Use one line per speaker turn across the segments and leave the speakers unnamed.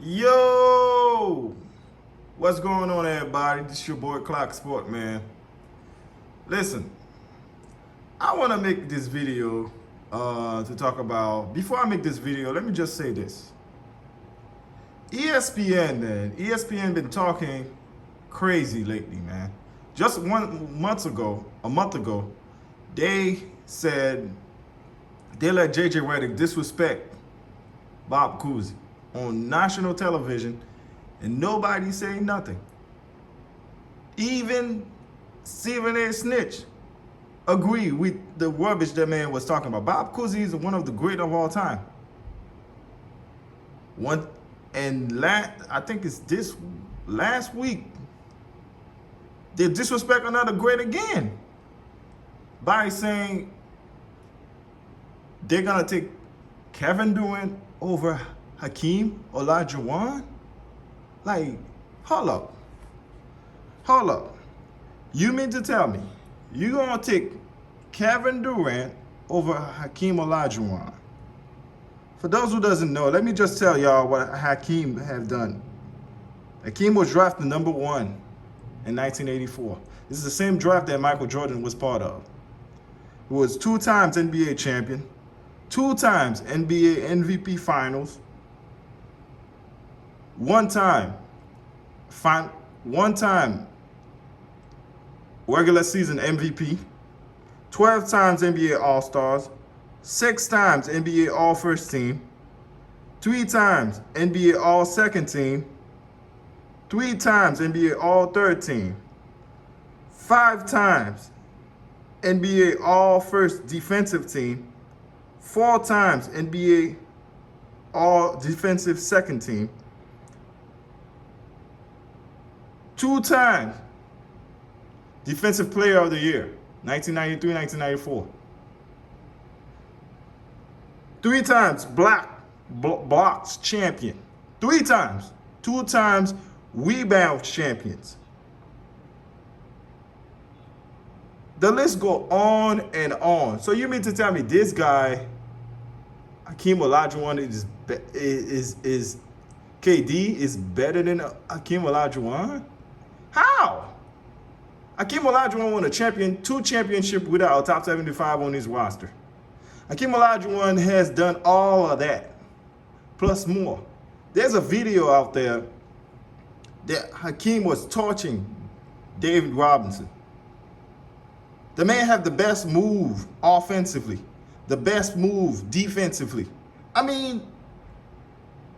Yo, what's going on, everybody? This is your boy Clock Sport, man. Listen, I want to make this video to talk about. Before I make this video, let me just say this: ESPN, man. ESPN been talking crazy lately, man. Just a month ago, they said they let JJ Redick disrespect Bob Cousy on national television, and nobody saying nothing. Even Stephen A. Snitch agreed with the rubbish that man was talking about. Bob Cousy is one of the great of all time. I think it's this last week, they disrespect another great again by saying they're gonna take Kevin Durant over Hakeem Olajuwon? Like, hold up. You mean to tell me you gonna take Kevin Durant over Hakeem Olajuwon? For those who doesn't know, let me just tell y'all what Hakeem have done. Hakeem was drafted number 1 in 1984. This is the same draft that Michael Jordan was part of. He was 2 times NBA champion, 2 times NBA MVP finals, 1 time regular season MVP, 12 times NBA All-Stars, 6 times NBA All-First Team, 3 times NBA All-Second Team, 3 times NBA All-Third Team, 5 times NBA All-First Defensive Team, 4 times NBA All-Defensive Second Team, 2 times Defensive Player of the Year, 1993, 1994. 3 times blocks champion. 3 times. 2 times rebound champions. The list go on and on. So you mean to tell me this guy, Hakeem Olajuwon, is KD is better than Hakeem Olajuwon? How? Hakeem Olajuwon won 2 championships without a top 75 on his roster. Hakeem Olajuwon has done all of that, plus more. There's a video out there that Hakeem was torching David Robinson. The man had the best move offensively, the best move defensively. I mean,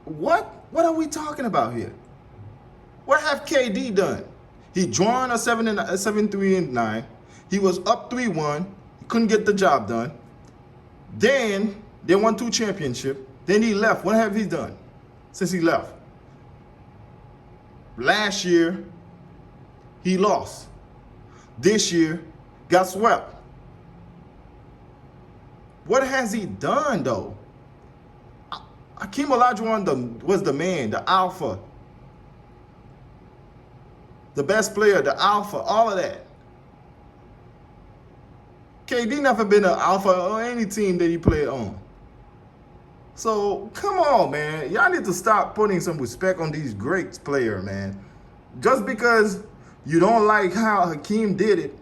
what are we talking about here? What have KD done? He drawn a 7-3-9. He was up 3-1. He couldn't get the job done. Then they won 2 championships. Then he left. What have he done since he left? Last year, he lost. This year, got swept. What has he done, though? Hakeem Olajuwon was the man, the alpha, the best player, the alpha, all of that. KD never been an alpha on any team that he played on. So, come on, man. Y'all need to stop putting some respect on these great players, man. Just because you don't like how Hakeem did it,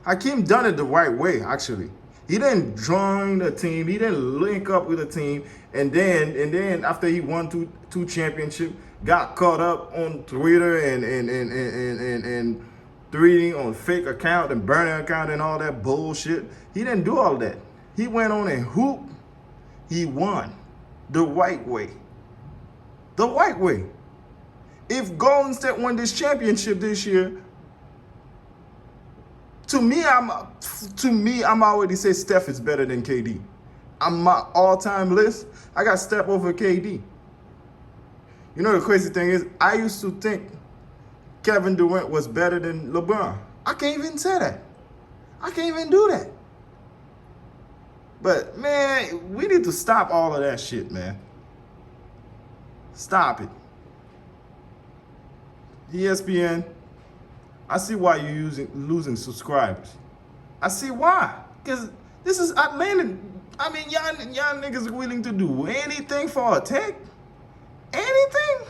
Hakeem done it the right way, actually. He didn't join the team. He didn't link up with the team. And then after he won two championships, got caught up on Twitter and tweeting on fake account and burner account and all that bullshit. He didn't do all that. He went on and hooped. He won the right way. The right way. If Golden State won this championship this year, to me, I'm already say Steph is better than KD. On my all-time list, I got Steph over KD. You know the crazy thing is, I used to think Kevin Durant was better than LeBron. I can't even say that. I can't even do that. But, man, we need to stop all of that shit, man. Stop it. ESPN, I see why you're losing subscribers. I see why. Because this is outlandish. I mean, y'all niggas are willing to do anything for a take. anything?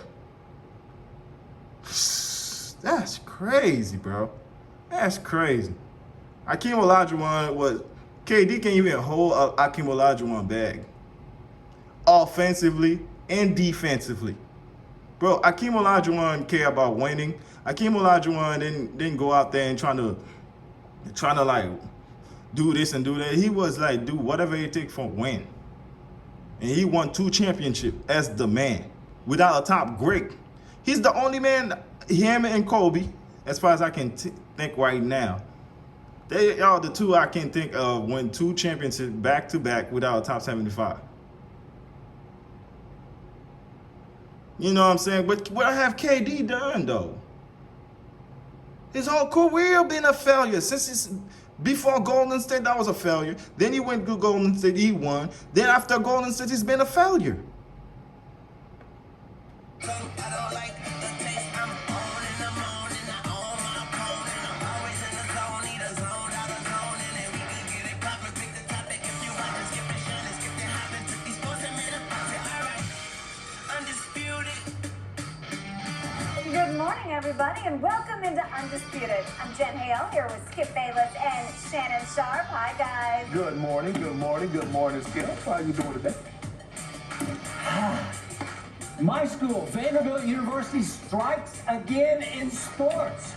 That's crazy, bro. That's crazy. Akeem Olajuwon was KD can't even hold Akeem Olajuwon back, offensively and defensively. Bro, Akeem Olajuwon care about winning. Akeem Olajuwon didn't go out there and trying to like do this and do that. He was like do whatever it takes for win. And he won 2 championships as the man without a top great. He's the only man, him and Kobe, as far as I can think right now. They are the 2 I can think of win 2 championships back to back without a top 75. You know what I'm saying? But what have KD done though? His whole career been a failure. Before Golden State, that was a failure. Then he went to Golden State, he won. Then after Golden State, he's been a failure.
Good morning, everybody, and welcome into Undisputed. I'm Jen Hale here with Skip Bayless and Shannon Sharp. Hi, guys.
Good morning, Skip. How are you doing today?
My school, Vanderbilt University, strikes again in sports.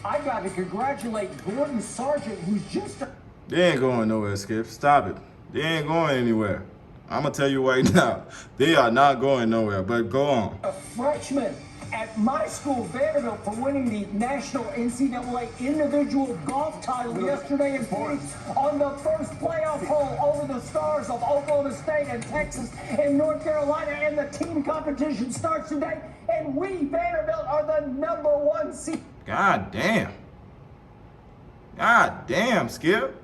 I got to congratulate Gordon Sargent, who's just...
They ain't going nowhere, Skip. Stop it. They ain't going anywhere. I'm going to tell you right now. They are not going nowhere, but go on.
A freshman at my school, Vanderbilt, for winning the national NCAA individual golf title yesterday in Phoenix on the first playoff hole over the stars of Oklahoma State and Texas and North Carolina. And the team competition starts today. And we, Vanderbilt, are the #1 seed.
God damn. God damn, Skip.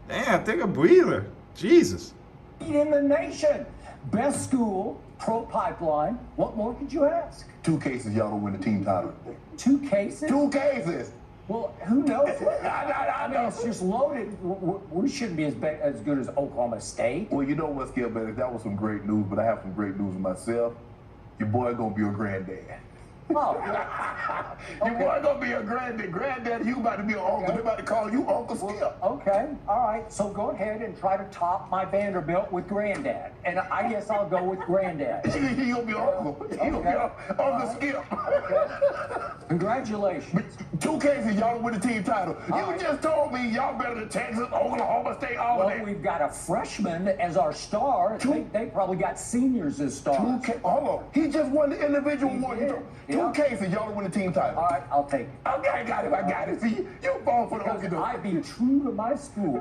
Damn, take a breather. Jesus.
In the nation. Best school, pro pipeline. What more could you ask?
2 cases, y'all don't win the team title.
2 cases?
2 cases.
Well, who knows?
I
I mean, it's just loaded. We shouldn't be as good as Oklahoma State.
Well, you know what, Skip, man? That was some great news, but I have some great news myself. Your boy gonna be a granddad.
Oh,
Your boy gonna be a granddad. Granddad, you about to be an uncle. They're about to call you Uncle Skip.
Okay, all right. So go ahead and try to top my Vanderbilt with Granddad. And I guess I'll go with Granddad.
He gonna be Uncle. He gonna be Uncle Skip.
Congratulations.
2 cases, y'all don't win the team title. You
right.
just told me y'all better than Texas, Oklahoma State, all
Well,
of that.
we've got a freshman as our star. They probably got seniors as stars.
Hold on. He just won the individual
He
one.
did.
2
Yeah.
cases, y'all don't win the team title.
All right, I'll take it.
Okay, I got it. See, you fall for the
Because
Okie
I be true to my school.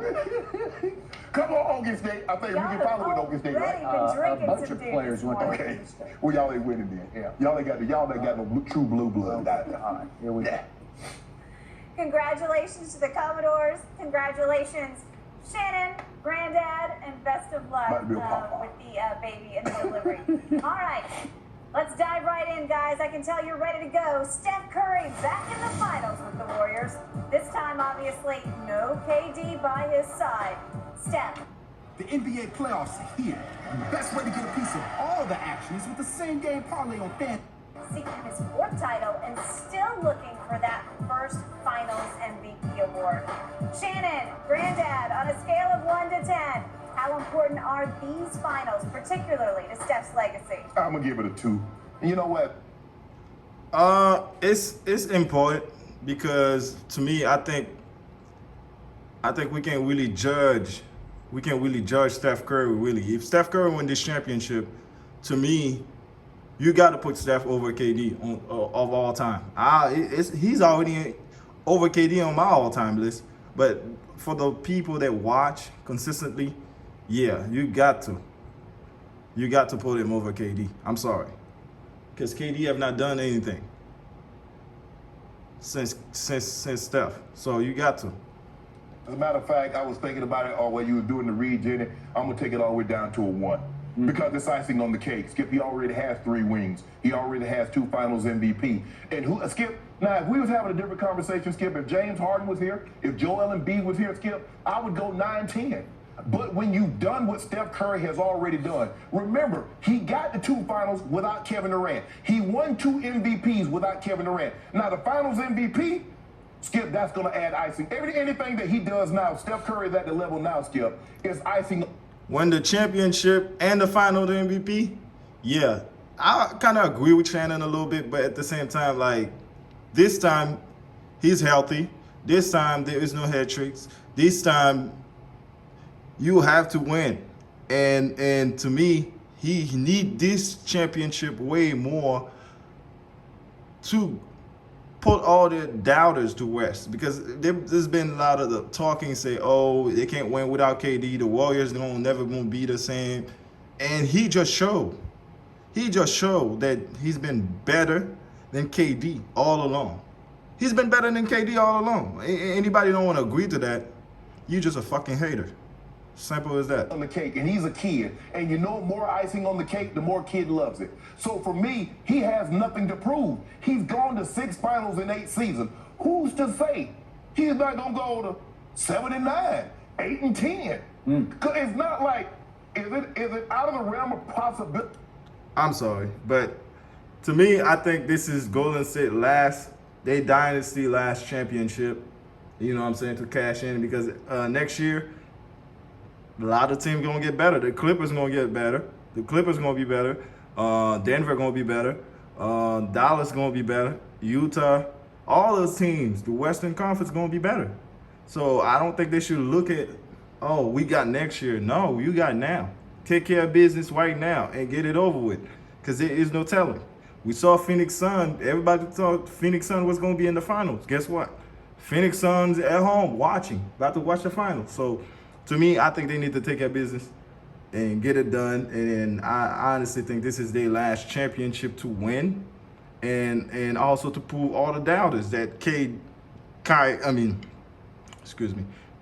Come on, Okie State. I think we can follow with Okie State, right?
A bunch of players went to
Okay. Well, y'all ain't winning then. Yeah. Y'all ain't got no true blue blood.
All right, here we go.
Congratulations to the Commodores. Congratulations, Shannon, Granddad, and best of luck
Might be a pop-up.
with the baby and the delivery. All right, let's dive right in, guys. I can tell you're ready to go. Steph Curry back in the finals with the Warriors. This time, obviously, no KD by his side. Steph.
The NBA playoffs are here, and the best way to get a piece of all the action is with the same game parlay on Fan.
Seeking his 4th title and still looking for that first finals MVP award. Shannon, Granddad, on a scale of 1 to 10, how important are these finals, particularly to Steph's legacy?
I'm gonna give it a 2. And you know what?
It's important because to me, I think we can really judge. We can really judge Steph Curry. Really, if Steph Curry win this championship, to me, you got to put Steph over KD of all time. He's already over KD on my all-time list. But for the people that watch consistently, yeah, you got to put him over KD. I'm sorry, because KD have not done anything since Steph. So you got to.
As a matter of fact, I was thinking about it while you were doing the read, Jenny. I'm gonna take it all the way down to a 1. Because it's icing on the cake. Skip, he already has 3 rings. He already has 2 finals MVP. And Skip, now if we was having a different conversation, Skip, if James Harden was here, if Joel Embiid was here, Skip, I would go 9-10. But when you've done what Steph Curry has already done, remember, he got the 2 finals without Kevin Durant. He won 2 MVPs without Kevin Durant. Now, the finals MVP, Skip, that's going to add icing. Anything that he does now, Steph Curry is at the level now, Skip, is icing.
Win the championship and the final MVP, yeah, I kind of agree with Shannon a little bit, but at the same time, like, this time, he's healthy. This time, there is no head tricks. This time, you have to win. And to me, he need this championship way more to put all the doubters to rest, because there's been a lot of the talking say, oh, they can't win without KD. The Warriors never gonna be the same. And he just showed that he's been better than KD all along. He's been better than KD all along. Anybody don't want to agree to that, you just a fucking hater. Simple as that.
On the cake, and he's a kid, and you know, more icing on the cake, the more kid loves it. So for me, he has nothing to prove. He's gone to 6 finals in 8 seasons. Who's to say he's not gonna go to 7 and 9, 8 and 10? Cause it's not like, is it out of the realm of possibility?
I'm sorry, but to me, I think this is Golden State they dynasty last championship. You know what I'm saying, to cash in, because next year, a lot of teams gonna get better. The Clippers gonna get better. The Clippers gonna be better. Denver gonna be better. Dallas gonna be better. Utah, all those teams, the Western Conference gonna be better. So I don't think they should look at, oh, we got next year. No, you got now. Take care of business right now and get it over with, because there is no telling. We saw Phoenix Suns. Everybody thought Phoenix Suns was gonna be in the finals. Guess what? Phoenix Suns at home about to watch the finals. So to me, I think they need to take care of business and get it done. And I honestly think this is their last championship to win, and also to prove all the doubters that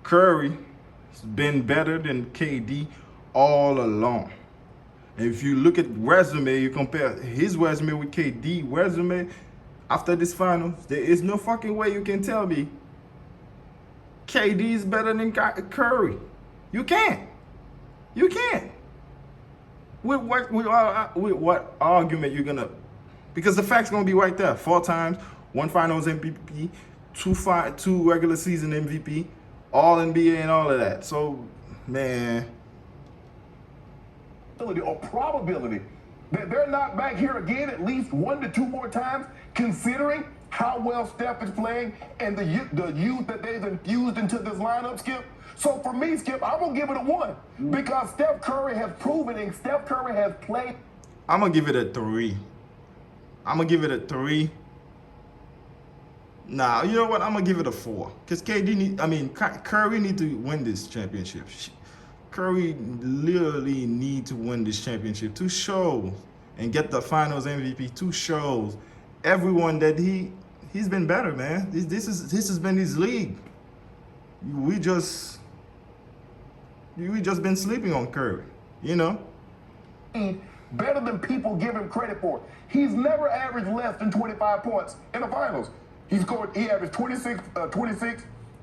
Curry has been better than KD all along. And if you look at resume, you compare his resume with KD resume after this finals, there is no fucking way you can tell me KD is better than Curry. You can't. You can't. With what argument you're gonna? Because the fact's gonna be right there. 4 times, 1 Finals MVP, 2 regular season MVP, all NBA and all of that. So, man,
or probability that they're not back here again at least 1 to 2 more times, considering how well Steph is playing and the youth that they've infused into this lineup, Skip. So for me, Skip, I'm going to give it a 1 because Steph Curry has proven and Steph Curry has played.
I'm going to give it a 3. Nah, you know what? I'm going to give it a 4. Because Curry need to win this championship. Curry literally need to win this championship to show and get the finals MVP, to show everyone that he's been better, man. This has been his league. We just been sleeping on Curry, you know?
Better than people give him credit for. He's never averaged less than 25 points in the finals. He averaged 26,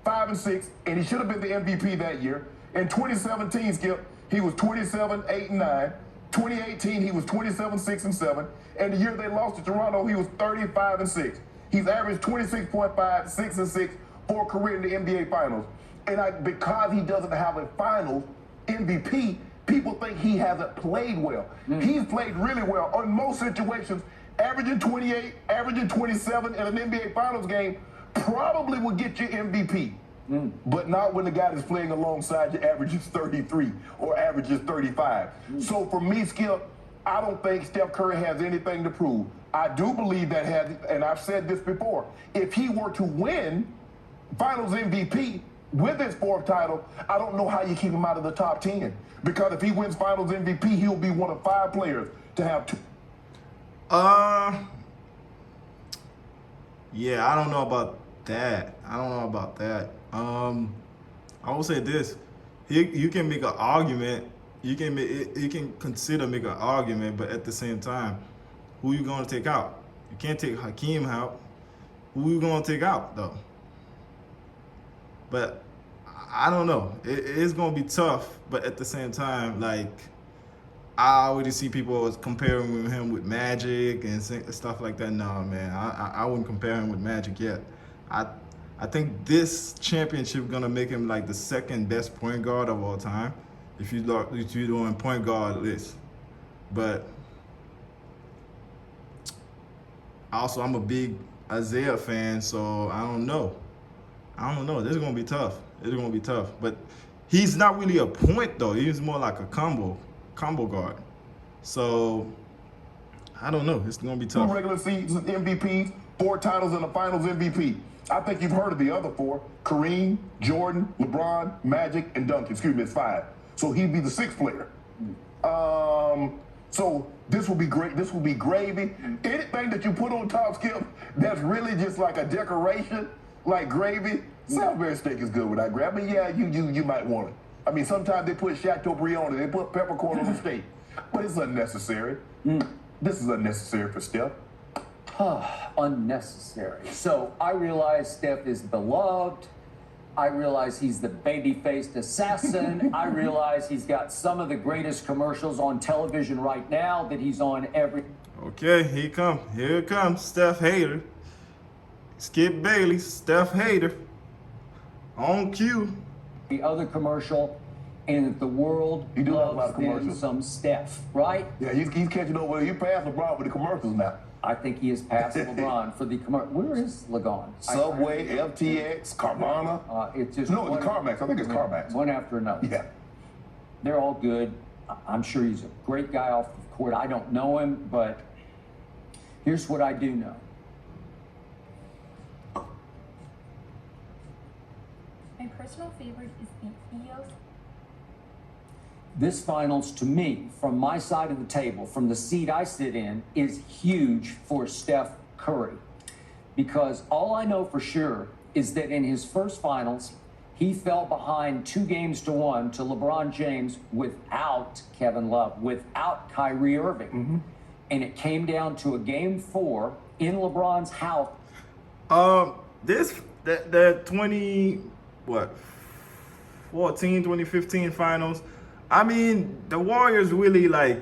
5 and 6, and he should have been the MVP that year. In 2017, Skip, he was 27, 8 and 9. 2018, he was 27, 6 and 7. And the year they lost to Toronto, he was 35 and 6. He's averaged 26.5, 6 and 6 for a career in the NBA Finals. And because he doesn't have a Finals MVP, people think he hasn't played well. He's played really well on most situations. Averaging 28, averaging 27 in an NBA Finals game probably will get you MVP. But not when the guy that's playing alongside you averages 33 or averages 35. So for me, Skip, I don't think Steph Curry has anything to prove. I do believe that and I've said this before, if he were to win Finals MVP with his 4th title, I don't know how you keep him out of the top 10. Because if he wins Finals MVP, he'll be one of 5 players to have 2.
Yeah, I don't know about that. I will say this: you can make an argument. You can consider make an argument, but at the same time, who you gonna take out? You can't take Hakeem out. Who you gonna take out though? But I don't know. It's gonna be tough, but at the same time, like I already see people comparing him with Magic and stuff like that. No, man, I wouldn't compare him with Magic yet. I I think this championship gonna make him like the second best point guard of all time, if you're doing point guard list. But also, I'm a big Isaiah fan, so I don't know. This is gonna be tough. It's gonna be tough. But he's not really a point though. He's more like a combo guard. So I don't know. It's gonna be
Two
tough.
regular season MVPs, 4 titles in the finals MVP. I think you've heard of the other 4. Kareem, Jordan, LeBron, Magic, and Duncan. Excuse me, it's 5. So he'd be the 6th player. So this will be great. This will be gravy. Anything that you put on top, Skip, that's really just like a decoration, like gravy. Salisbury steak is good with that gravy. I mean, yeah, you might want it. I mean, sometimes they put Chateaubriand on it. They put peppercorn on the steak. But it's unnecessary. This is unnecessary for Steph.
Unnecessary. So I realize Steph is beloved. I realize he's the baby-faced assassin. I realize he's got some of the greatest commercials on television right now, that he's on every...
Okay, here comes Steph Hater. Skip Bailey, Steph Hater. On cue.
the other commercial, and that the world
He do have a lot
loves
of
then
commercials.
some Steph, right?
Yeah, he's catching over. He passed LeBron with the commercials now.
I think he has passed LeBron for the commercial. Where is LeBron?
Subway, FTX, Carvana.
It's just
No,
one,
it's CarMax. I think it's CarMax.
one after another.
Yeah.
They're all good. I'm sure he's a great guy off the court. I don't know him, but here's what I do know.
My personal favorite is the EOS.
This finals, to me, from my side of the table, from the seat I sit in, is huge for Steph Curry. Because all I know for sure is that in his first finals, he fell behind 2-1 to LeBron James without Kevin Love, without Kyrie Irving.
Mm-hmm.
And it came down to a game 4 in LeBron's house.
The 2015 finals. I mean, the Warriors really, like,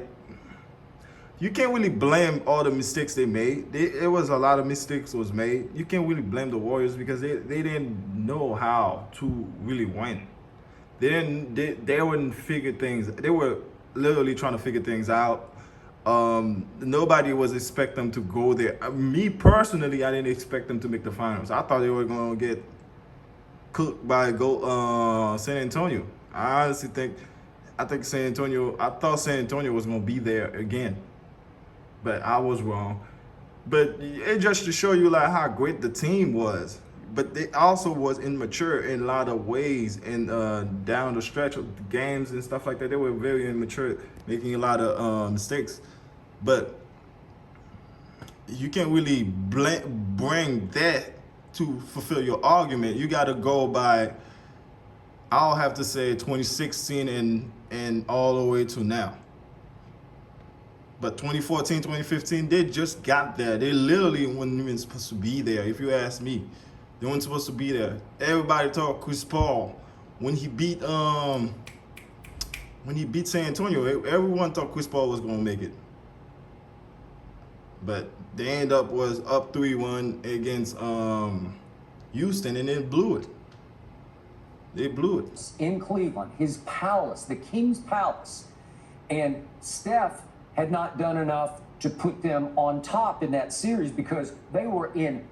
you can't really blame all the mistakes they made. It was a lot of mistakes was made. You can't really blame the Warriors because they didn't know how to really win. They wouldn't figure things. They were literally trying to figure things out. Nobody was expect them to go there. Me personally, I didn't expect them to make the finals. I thought they were gonna get cooked by San Antonio. I honestly I thought San Antonio was gonna be there again, but I was wrong. But it just to show you like how great the team was. But they also was immature in a lot of ways, and down the stretch of the games and stuff like that, they were very immature, making a lot of mistakes. But you can't really bring that to fulfill your argument. You got to go by, I'll have to say 2016 and all the way to now. But 2014, 2015, they just got there. They literally weren't even supposed to be there, if you ask me. They weren't supposed to be there. Everybody thought Chris Paul, when he beat San Antonio, everyone thought Chris Paul was gonna make it. But they end up was up 3-1 against Houston, and they blew it. They blew it.
In Cleveland, his palace, the King's Palace. And Steph had not done enough to put them on top in that series because they were in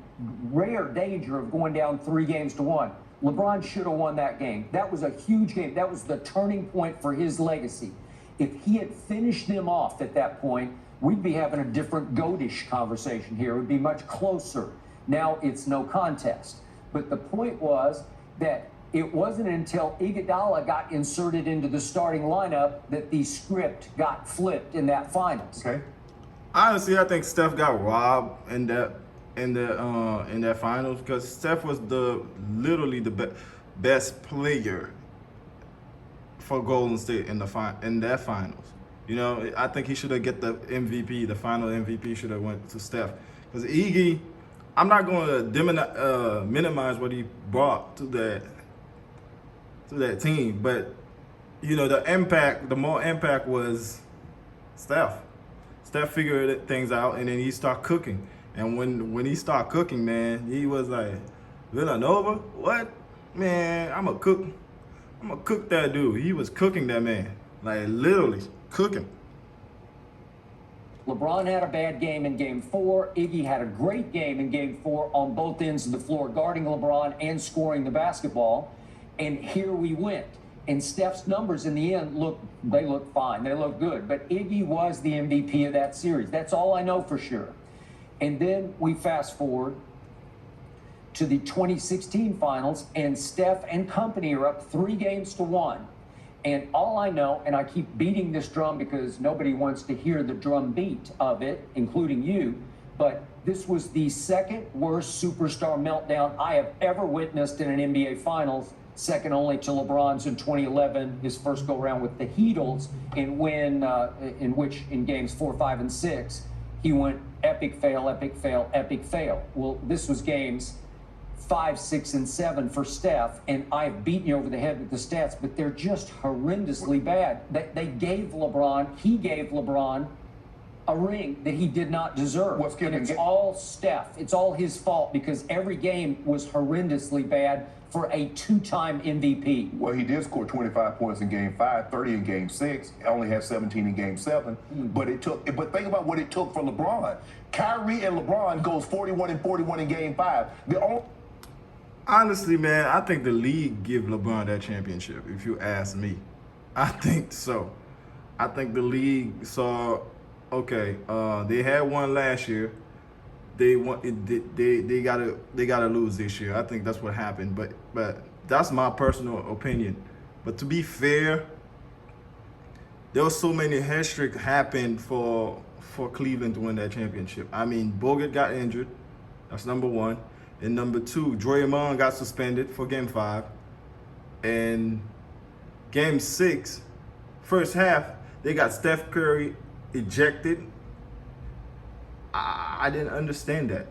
rare danger of going down 3-1. LeBron should have won that game. That was a huge game. That was the turning point for his legacy. If he had finished them off at that point, we'd be having a different goatish conversation here. It would be much closer. Now it's no contest. But the point was that it wasn't until Iguodala got inserted into the starting lineup that the script got flipped in that finals.
Okay.
Honestly, I think Steph got robbed in that finals because Steph was literally the best player for Golden State in that finals. You know, I think he should have get the MVP. The final MVP should have went to Steph because Iggy. I'm not going to minimize what he brought to to that team. But you know, the more impact was Steph. Steph figured things out, and then he started cooking. And when he started cooking, man, he was like, Villanova, what? Man, I'm gonna cook that dude. He was cooking that man, like literally cooking.
LeBron had a bad game in game 4. Iggy had a great game in game 4 on both ends of the floor, guarding LeBron and scoring the basketball. And here we went. And Steph's numbers in the end look fine. They look good. But Iggy was the MVP of that series. That's all I know for sure. And then we fast forward to the 2016 finals, and Steph and company are up 3-1. And all I know, and I keep beating this drum because nobody wants to hear the drum beat of it, including you, but this was the second worst superstar meltdown I have ever witnessed in an NBA Finals, second only to LeBron's in 2011, his first go-around with the Heatles, in which in games 4, 5, and 6, he went epic fail, epic fail, epic fail. Well, this was games 5, 6, and 7 for Steph, and I've beaten you over the head with the stats, but they're just horrendously bad. He gave LeBron a ring that he did not deserve. And it's all Steph. It's all his fault because every game was horrendously bad for a 2-time MVP.
Well, he did score 25 points in game 5, 30 in game 6, only had 17 in game 7. But think about what it took for LeBron. Kyrie and LeBron goes 41 and 41 in game 5.
Honestly, man, I think the league give LeBron that championship, if you ask me. I think so. I think the league saw, okay, they had one last year. They gotta lose this year. I think that's what happened. But that's my personal opinion. But to be fair, there was so many head streaks happened for Cleveland to win that championship. I mean, Bogut got injured. That's number 1. And number 2, Draymond got suspended for game 5. And game 6, first half, they got Steph Curry ejected. I didn't understand that.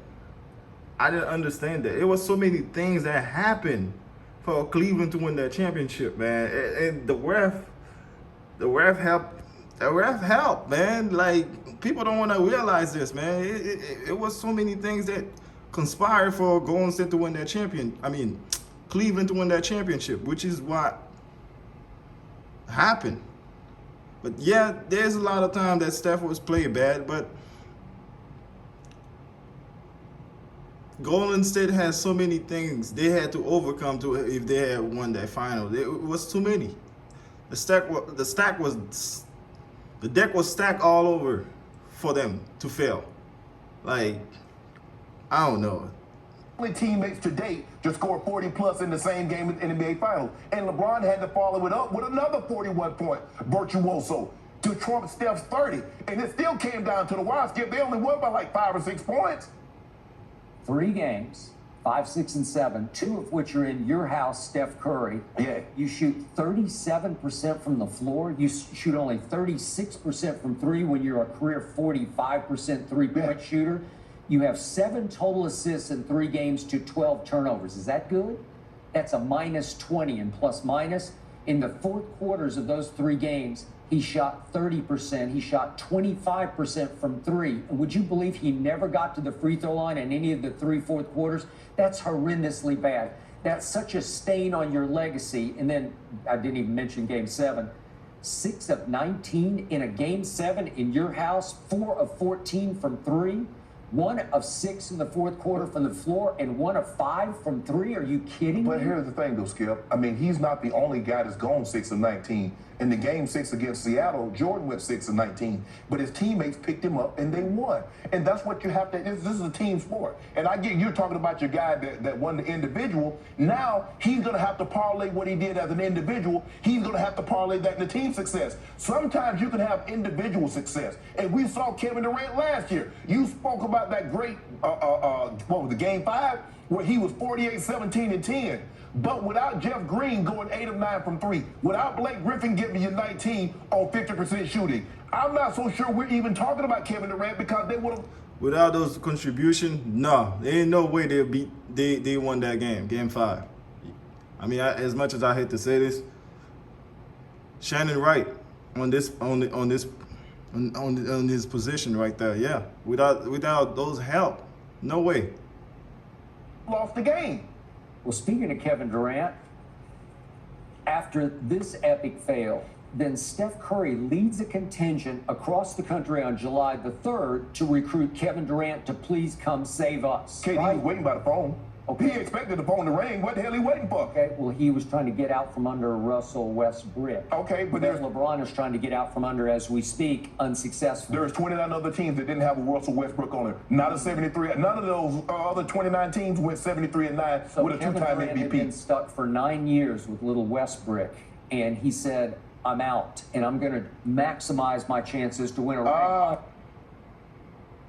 It was so many things that happened for Cleveland to win that championship, man. And the ref helped. The ref helped, man. Like, people don't want to realize this, man. It was so many things that conspired for Golden State to win that Cleveland to win that championship, which is what happened. But yeah, there's a lot of time that Steph was playing bad, but Golden State has so many things they had to overcome if they had won that final. It was too many. The deck was stacked all over for them to fail. Like, I don't know.
Only teammates to date to score 40 plus in the same game in the NBA Finals. And LeBron had to follow it up with another 41-point virtuoso to trump Steph's 30. And it still came down to the wire. Skip, they only won by like 5 or 6 points.
3 games, 5, 6, and 7, 2 of which are in your house, Steph Curry.
Yeah.
You shoot 37% from the floor. You shoot only 36% from 3 when you're a career 45% three-point shooter. You have 7 total assists in 3 games to 12 turnovers. Is that good? That's a -20 in plus minus. In the 4th quarters of those 3 games, he shot 30%. He shot 25% from 3. And would you believe he never got to the free throw line in any of the 3 4th quarters? That's horrendously bad. That's such a stain on your legacy. And then I didn't even mention game 7. 6 of 19 in a game 7 in your house, 4 of 14 from 3. 1 of 6 in the 4th quarter from the floor, and 1 of 5 from 3. Are you kidding me?
But here's the thing, though, Skip. I mean, he's not the only guy that's gone 6 of 19. In the game 6 against Seattle, Jordan went 6 of 19. But his teammates picked him up, and they won. And that's what you have to. This is a team sport. And I get you're talking about your guy that won the individual. Now he's going to have to parlay what he did as an individual. He's going to have to parlay that in the team success. Sometimes you can have individual success. And we saw Kevin Durant last year. You spoke about that great, what was the game 5, where he was 48, 17, and 10. But without Jeff Green going 8 of 9 from 3, without Blake Griffin giving you 19 on 50% shooting, I'm not so sure we're even talking about Kevin Durant because they would have.
Without those contributions, no, there ain't no way they won that game, game 5. I mean, as much as I hate to say this, Shannon right on this position right there. Yeah, without those help, no way.
Lost the game.
Well, speaking of Kevin Durant, after this epic fail, then Steph Curry leads a contingent across the country on July the 3rd to recruit Kevin Durant to please come save us.
KD
right?
was waiting by the phone.
Okay.
He expected the phone to ring. What the hell he waiting for?
Okay, well, he was trying to get out from under Russell Westbrook.
Okay, but
That LeBron is trying to get out from under as we speak, unsuccessfully.
there's 29 other teams that didn't have a Russell Westbrook on it. Not a 73. None of those other 29 teams went 73-9
So
with a
Kevin
two-time
Durant had been
MVP.
stuck for 9 years with little Westbrook, and he said, I'm out, and I'm going to maximize my chances to win a ring.